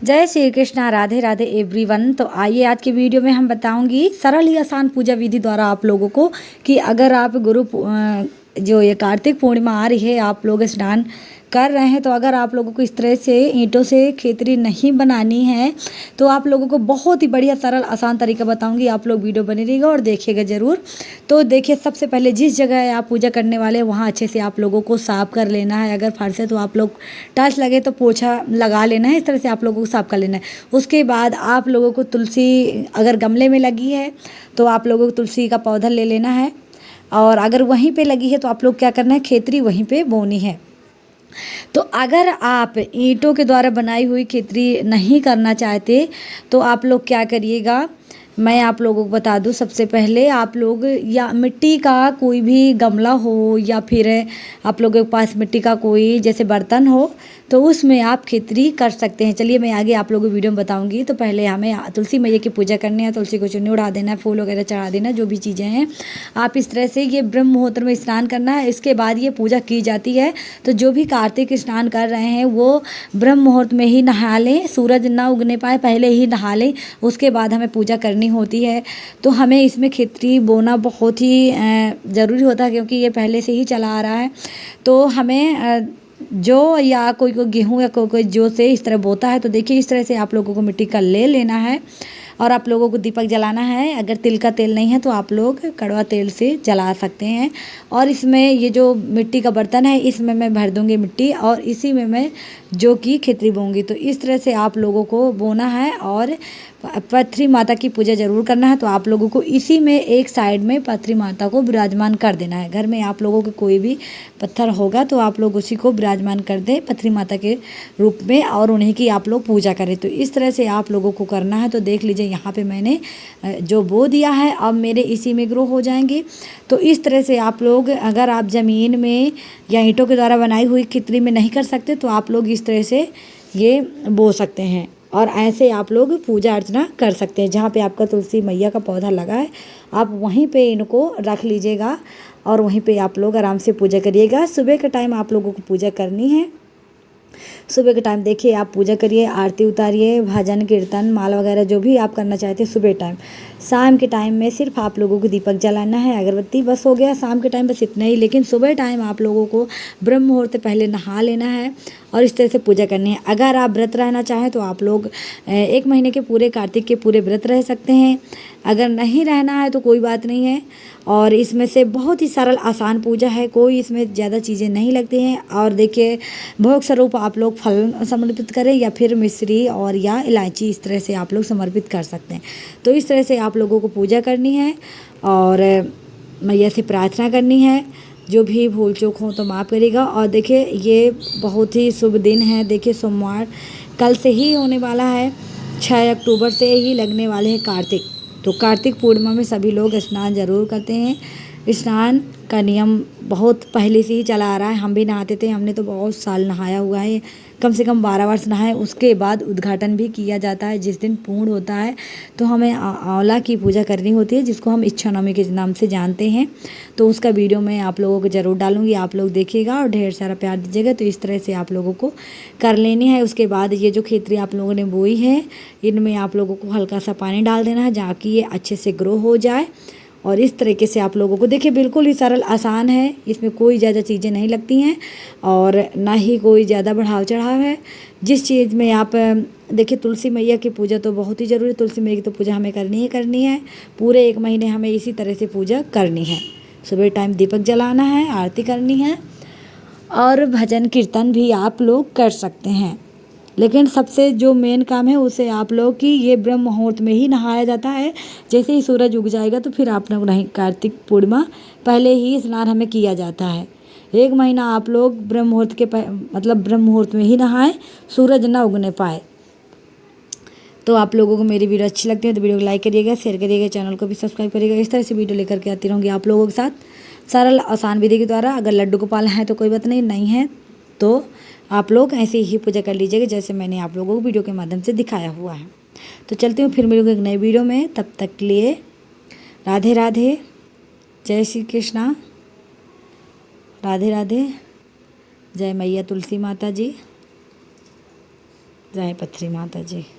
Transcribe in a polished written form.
जय श्री कृष्णा। राधे राधे एवरीवन। तो आइए आज की वीडियो में हम बताऊंगी सरल ही आसान पूजा विधि द्वारा आप लोगों को कि अगर आप जो ये कार्तिक पूर्णिमा आ रही है, आप लोग स्नान कर रहे हैं, तो अगर आप लोगों को इस तरह से ईंटों से खेतरी नहीं बनानी है तो आप लोगों को बहुत ही बढ़िया सरल आसान तरीका बताऊंगी। आप लोग वीडियो बने रहिएगा और देखिएगा ज़रूर। तो देखिए, सबसे पहले जिस जगह आप पूजा करने वाले हैं वहाँ अच्छे से आप लोगों को साफ़ कर लेना है। अगर फर्श है तो आप लोग टाइल्स लगे तो पोछा लगा लेना है। इस तरह से आप लोगों को साफ़ कर लेना है। उसके बाद आप लोगों को तुलसी अगर गमले में लगी है तो आप लोगों को तुलसी का पौधा ले लेना है, और अगर वहीं पे लगी है तो आप लोग क्या करना है, खेतरी वहीं पे बोनी है। तो अगर आप ईंटों के द्वारा बनाई हुई खेतरी नहीं करना चाहते तो आप लोग क्या करिएगा, मैं आप लोगों को बता दूं। सबसे पहले आप लोग या मिट्टी का कोई भी गमला हो या फिर आप लोगों के पास मिट्टी का कोई जैसे बर्तन हो तो उसमें आप खेतरी कर सकते हैं। चलिए मैं आगे आप लोगों को वीडियो में बताऊंगी। तो पहले हमें तुलसी मैया की पूजा करनी है। तुलसी को चुन्नी उड़ा देना है, फूल वगैरह चढ़ा देना, जो भी चीज़ें हैं आप इस तरह से ये ब्रह्म मुहूर्त में स्नान करना है। इसके बाद ये पूजा की जाती है। तो जो भी कार्तिक स्नान कर रहे हैं वो ब्रह्म मुहूर्त में ही नहा लें, सूरज ना उगने पाए पहले ही नहा लें, उसके बाद हमें पूजा करनी होती है। तो हमें इसमें खेतरी बोना बहुत ही ज़रूरी होता है, क्योंकि ये पहले से ही चला आ रहा है। तो हमें जो या कोई गेहूँ या कोई जो से इस तरह बोता है। तो देखिए, इस तरह से आप लोगों को मिट्टी का ले लेना है और आप लोगों को दीपक जलाना है। अगर तिल का तेल नहीं है तो आप लोग कड़वा तेल से जला सकते हैं। और इसमें ये जो मिट्टी का बर्तन है इसमें मैं भर दूंगी मिट्टी और इसी में मैं जो कि खेतरी बोऊंगी। तो इस तरह से आप लोगों को बोना है और पथरी माता की पूजा जरूर करना है। तो आप लोगों को इसी में एक साइड में पथरी माता को विराजमान कर देना है। घर में आप लोगों के कोई भी पत्थर होगा तो आप लोग उसी को विराजमान कर दें पथरी माता के रूप में और उन्हीं की आप लोग पूजा करें। तो इस तरह से आप लोगों को करना है। तो देख लीजिए, यहाँ पे मैंने जो बो दिया है, अब मेरे इसी में ग्रो हो जाएंगे। तो इस तरह से आप लोग, अगर आप ज़मीन में या ईंटों के द्वारा बनाई हुई खितरी में नहीं कर सकते तो आप लोग इस तरह से ये बो सकते हैं और ऐसे आप लोग पूजा अर्चना कर सकते हैं। जहाँ पे आपका तुलसी मैया का पौधा लगा है आप वहीं पे इनको रख लीजिएगा और वहीं पे आप लोग आराम से पूजा करिएगा। सुबह के टाइम आप लोगों को पूजा करनी है। सुबह के टाइम देखिए आप पूजा करिए, आरती उतारिए, भजन कीर्तन माला वगैरह जो भी आप करना चाहते हैं सुबह टाइम। शाम के टाइम में सिर्फ आप लोगों को दीपक जलाना है, अगरबत्ती, बस हो गया। शाम के टाइम बस इतना ही। लेकिन सुबह टाइम आप लोगों को ब्रह्म मुहूर्त पहले नहा लेना है और इस तरह से पूजा करनी है। अगर आप व्रत रहना चाहें तो आप लोग 1 महीने के पूरे कार्तिक के पूरे व्रत रह सकते हैं। अगर नहीं रहना है तो कोई बात नहीं है। और इसमें से बहुत ही सरल आसान पूजा है, कोई इसमें ज़्यादा चीज़ें नहीं लगती हैं। और देखिए, भोग स्वरूप आप लोग फल समर्पित करें या फिर मिश्री और या इलायची, इस तरह से आप लोग समर्पित कर सकते हैं। तो इस तरह से आप लोगों को पूजा करनी है और मैया से प्रार्थना करनी है। जो भी भूल चूक हो तो माफ़ करिएगा। और देखिए, ये बहुत ही शुभ दिन है। देखिए, सोमवार कल से ही होने वाला है, 6 अक्टूबर से ही लगने वाले हैं कार्तिक। तो कार्तिक पूर्णिमा में सभी लोग स्नान ज़रूर करते हैं। स्नान का नियम बहुत पहले से ही चला आ रहा है। हम भी नहाते थे, हमने तो बहुत साल नहाया हुआ है, कम से कम 12 वर्ष नहाए। उसके बाद उद्घाटन भी किया जाता है जिस दिन पूर्ण होता है। तो हमें आंवला की पूजा करनी होती है जिसको हम इच्छा नवमी के नाम से जानते हैं। तो उसका वीडियो मैं आप लोगों को ज़रूर डालूंगी, आप लोग देखिएगा और ढेर सारा प्यार दीजिएगा। तो इस तरह से आप लोगों को कर लेनी है। उसके बाद ये जो खेतरी आप लोगों ने बोई है इनमें आप लोगों को हल्का सा पानी डाल देना है जहाँ कि ये अच्छे से ग्रो हो जाए। और इस तरीके से आप लोगों को, देखिए, बिल्कुल ही सरल आसान है। इसमें कोई ज़्यादा चीज़ें नहीं लगती हैं और ना ही कोई ज़्यादा बढ़ाव चढ़ाव है। जिस चीज़ में आप देखिए, तुलसी मैया की पूजा तो बहुत ही ज़रूरी है। तुलसी मैया की तो पूजा हमें करनी ही करनी है। पूरे 1 महीने हमें इसी तरह से पूजा करनी है। सुबह टाइम दीपक जलाना है, आरती करनी है और भजन कीर्तन भी आप लोग कर सकते हैं। लेकिन सबसे जो मेन काम है उसे आप लोग की ये ब्रह्म मुहूर्त में ही नहाया जाता है। जैसे ही सूरज उग जाएगा तो फिर आप लोग नहीं, कार्तिक पूर्णिमा पहले ही स्नान हमें किया जाता है। 1 महीना आप लोग ब्रह्म मुहूर्त के मतलब ब्रह्म मुहूर्त में ही नहाएं, सूरज ना उगने पाए। तो आप लोगों को मेरी वीडियो अच्छी लगती है तो वीडियो को लाइक करिएगा, शेयर करिएगा, चैनल को भी सब्सक्राइब करिएगा। इस तरह से वीडियो लेकर के आती रहूँगी आप लोगों के साथ सरल आसान विधि के द्वारा। अगर लड्डू गोपाल हैं तो कोई बात नहीं, नहीं है तो आप लोग ऐसे ही पूजा कर लीजिएगा जैसे मैंने आप लोगों को वीडियो के माध्यम से दिखाया हुआ है। तो चलती हूँ, फिर मिलूँगी एक नई वीडियो में। तब तक के लिए राधे राधे, जय श्री कृष्णा, राधे राधे, जय मैया तुलसी माता जी। जय पथरी माता जी।